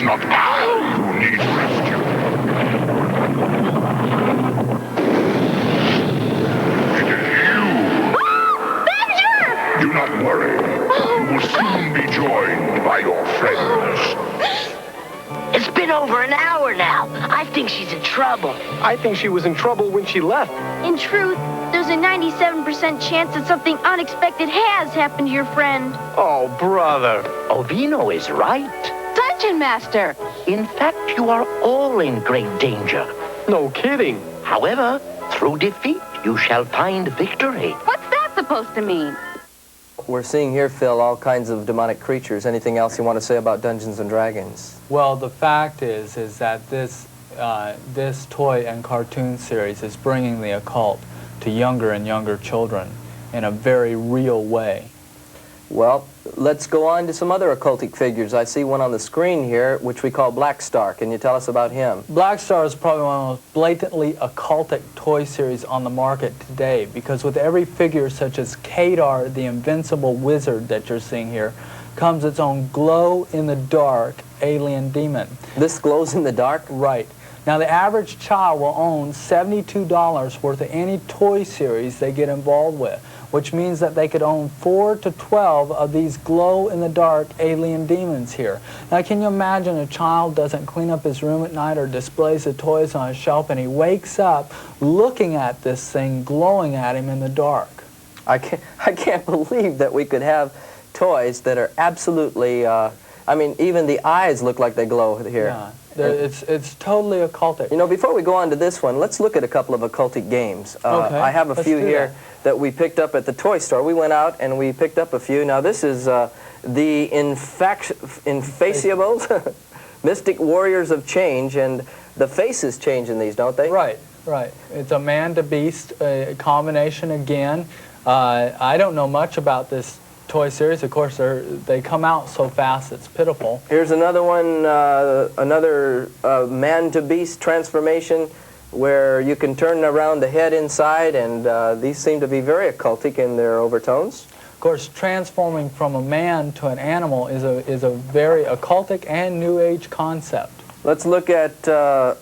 not I who need rescue. It is you! Badger! Do not worry. You will soon be joined by your friends. It's been over an hour now. I think she's in trouble. I think she was in trouble when she left. In truth, there's a 97% chance that something unexpected has happened to your friend. Oh, brother. Ovino is right. Dungeon Master! In fact, you are all in great danger. No kidding. However, through defeat, you shall find victory. What's that supposed to mean? We're seeing here, Phil, all kinds of demonic creatures. Anything else you want to say about Dungeons and Dragons? Well, the fact is that this toy and cartoon series is bringing the occult to younger and younger children in a very real way. Well, let's go on to some other occultic figures. I see one on the screen here, which we call Black Star. Can you tell us about him? Black Star is probably one of the most blatantly occultic toy series on the market today, because with every figure such as Kadar, the invincible wizard that you're seeing here, comes its own glow-in-the-dark alien demon. This glows in the dark? Right. Now, the average child will own $72 worth of any toy series they get involved with, which means that they could own 4 to 12 of these glow-in-the-dark alien demons here. Now, can you imagine a child doesn't clean up his room at night or displays the toys on a shelf, and he wakes up looking at this thing glowing at him in the dark? I can't believe that we could have toys that are absolutely, I mean, even the eyes look like they glow here. Yeah. It's totally occultic. You know, before we go on to this one, let's look at a couple of occultic games. Okay, I have a few here that we picked up at the toy store. We went out and we picked up a few. Now, this is the Infaceables, Mystic Warriors of Change, and the faces change in these, don't they? Right, right. It's a man-to-beast combination again. I don't know much about this toy series. Of course, they come out so fast it's pitiful. Here's another one, another man-to-beast transformation where you can turn around the head inside, and these seem to be very occultic in their overtones. Of course, transforming from a man to an animal is a very occultic and New Age concept. Let's look at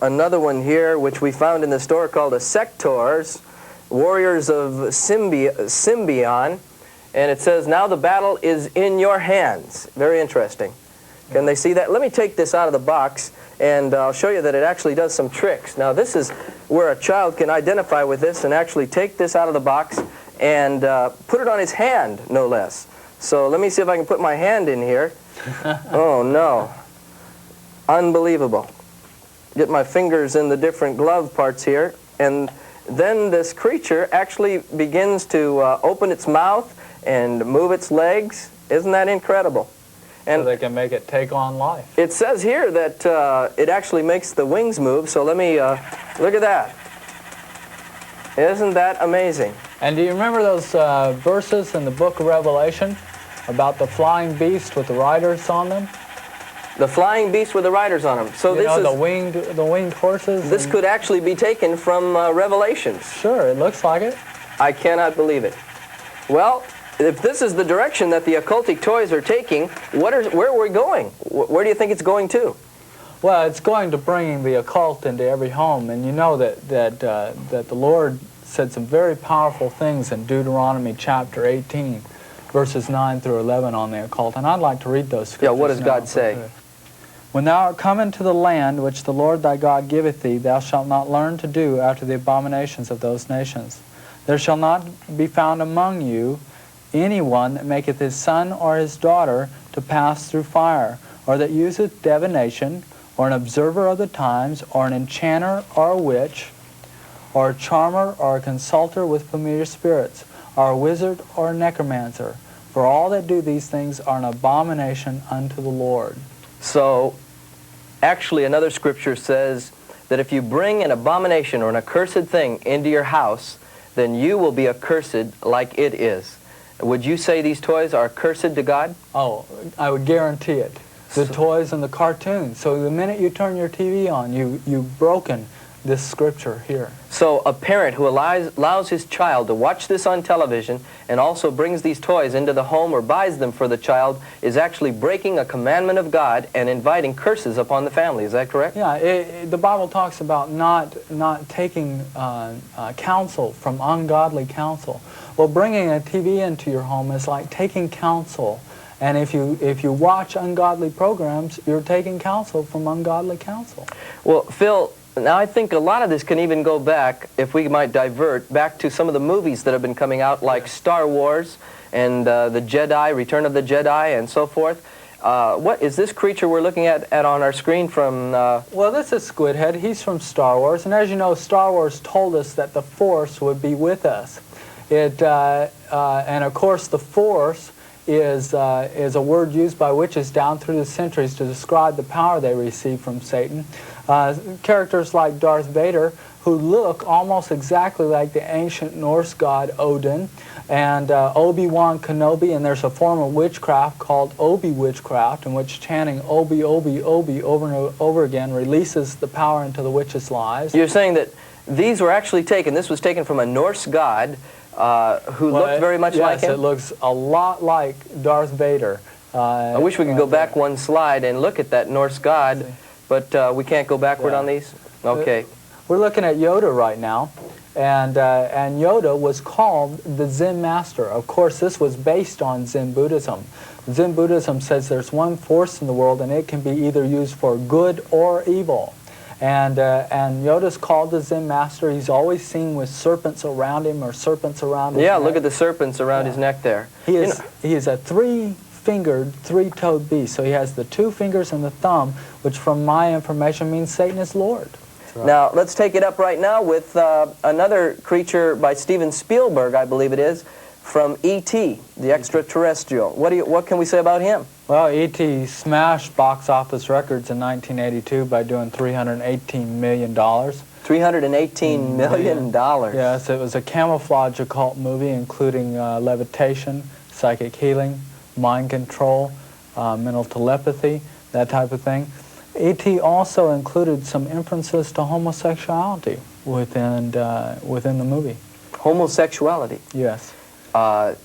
another one here, which we found in the store, called a Sectors, Warriors of Symbion. And it says, now the battle is in your hands. Very interesting. Can they see that? Let me take this out of the box, and I'll show you that it actually does some tricks. Now, this is where a child can identify with this and actually take this out of the box and put it on his hand, no less. So let me see if I can put my hand in here. Oh, no. Unbelievable. Get my fingers in the different glove parts here, and then this creature actually begins to open its mouth and move its legs. Isn't that incredible? And so they can make it take on life. It says here that it actually makes the wings move, so let me look at that. Isn't that amazing? And do you remember those verses in the book of Revelation about the flying beast with the riders on them? The flying beast with the riders on them. So you know, the winged horses? This could actually be taken from Revelations. Sure, it looks like it. I cannot believe it. Well, if this is the direction that the occultic toys are taking, where are we going? Where do you think it's going to? Well, it's going to bring the occult into every home, and you know that the Lord said some very powerful things in Deuteronomy chapter 18, verses 9 through 11 on the occult, and I'd like to read those scriptures. Yeah, what does God say? When thou art come into the land which the Lord thy God giveth thee, thou shalt not learn to do after the abominations of those nations. There shall not be found among you anyone that maketh his son or his daughter to pass through fire, or that useth divination, or an observer of the times, or an enchanter, or a witch, or a charmer, or a consulter with familiar spirits, or a wizard, or a necromancer. For all that do these things are an abomination unto the Lord. So, actually another scripture says that if you bring an abomination or an accursed thing into your house, then you will be accursed like it is. Would you say these toys are accursed to God? Oh, I would guarantee it. The toys and the cartoons. So the minute you turn your TV on, you've broken this scripture here. So a parent who allows his child to watch this on television and also brings these toys into the home or buys them for the child is actually breaking a commandment of God and inviting curses upon the family. Is that correct? Yeah, the Bible talks about not taking counsel from ungodly counsel. Well, bringing a TV into your home is like taking counsel. And if you watch ungodly programs, you're taking counsel from ungodly counsel. Well, Phil, now I think a lot of this can even go back, if we might divert, back to some of the movies that have been coming out, like Star Wars and the Jedi, Return of the Jedi, and so forth. What is this creature we're looking at on our screen from? Well, this is Squidhead. He's from Star Wars, and as you know, Star Wars told us that the Force would be with us. And of course, the Force is a word used by witches down through the centuries to describe the power they receive from Satan. Characters like Darth Vader, who look almost exactly like the ancient Norse god Odin, and Obi-Wan Kenobi, and there's a form of witchcraft called Obi witchcraft, in which chanting Obi, Obi, Obi over and over again releases the power into the witches' lives. You're saying that these were actually taken, this was taken from a Norse god who looked very much like him? Yes, it looks a lot like Darth Vader. I wish we could go back one slide and look at that Norse god, but we can't go backward on these? Okay. We're looking at Yoda right now, and Yoda was called the Zen Master. Of course, this was based on Zen Buddhism. Zen Buddhism says there's one force in the world, and it can be either used for good or evil. And Yoda's called the Zen Master. He's always seen with serpents around him or serpents around his neck. Look at the serpents around his neck there. He is a three-fingered, three-toed beast. So he has the 2 fingers and the thumb, which from my information means Satan is Lord. Right. Now, let's take it up right now with another creature by Steven Spielberg, I believe it is, from E.T., the extraterrestrial. What can we say about him? Well, E.T. smashed box office records in 1982 by doing $318 million. $318 million. Yes, it was a camouflage occult movie including levitation, psychic healing, mind control, mental telepathy, that type of thing. E.T. also included some inferences to homosexuality within the movie. Homosexuality? Yes.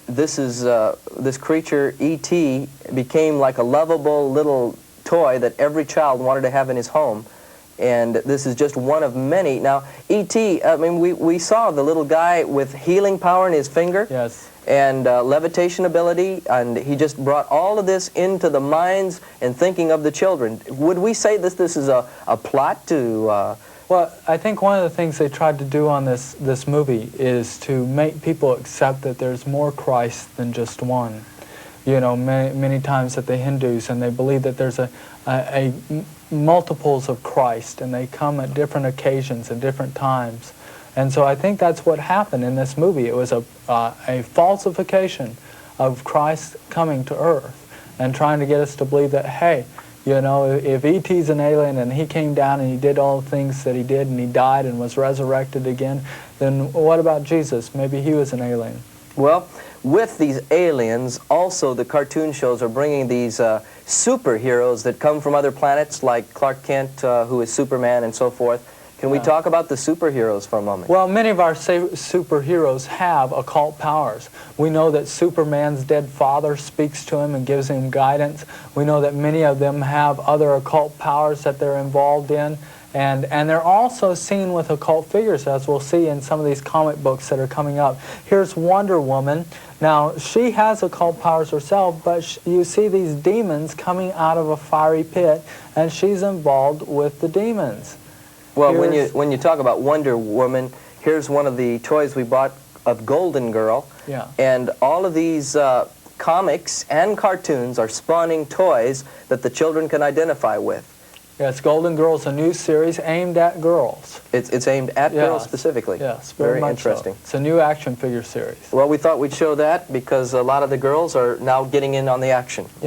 This creature, E.T., became like a lovable little toy that every child wanted to have in his home. And this is just one of many. Now, E.T., I mean, we saw the little guy with healing power in his finger. Yes. And levitation ability, and he just brought all of this into the minds and thinking of the children. Would we say this is a plot to... Well, I think one of the things they tried to do on this movie is to make people accept that there's more Christ than just one. You know, many times that the Hindus, and they believe that there's a multiples of Christ, and they come at different occasions and different times. And so I think that's what happened in this movie. It was a falsification of Christ coming to earth and trying to get us to believe that, hey, you know, if E.T.'s an alien and he came down and he did all the things that he did and he died and was resurrected again, then what about Jesus? Maybe he was an alien. Well, with these aliens, also the cartoon shows are bringing these superheroes that come from other planets, like Clark Kent, who is Superman, and so forth. Can we talk about the superheroes for a moment? Well, many of our superheroes have occult powers. We know that Superman's dead father speaks to him and gives him guidance. We know that many of them have other occult powers that they're involved in. And they're also seen with occult figures, as we'll see in some of these comic books that are coming up. Here's Wonder Woman. Now, she has occult powers herself, but you see these demons coming out of a fiery pit, and she's involved with the demons. Well, when you talk about Wonder Woman, here's one of the toys we bought of Golden Girl. Yeah. And all of these comics and cartoons are spawning toys that the children can identify with. Yes, Golden Girl's a new series aimed at girls. It's aimed at girls specifically. Yes, very much interesting. So. It's a new action figure series. Well, we thought we'd show that because a lot of the girls are now getting in on the action.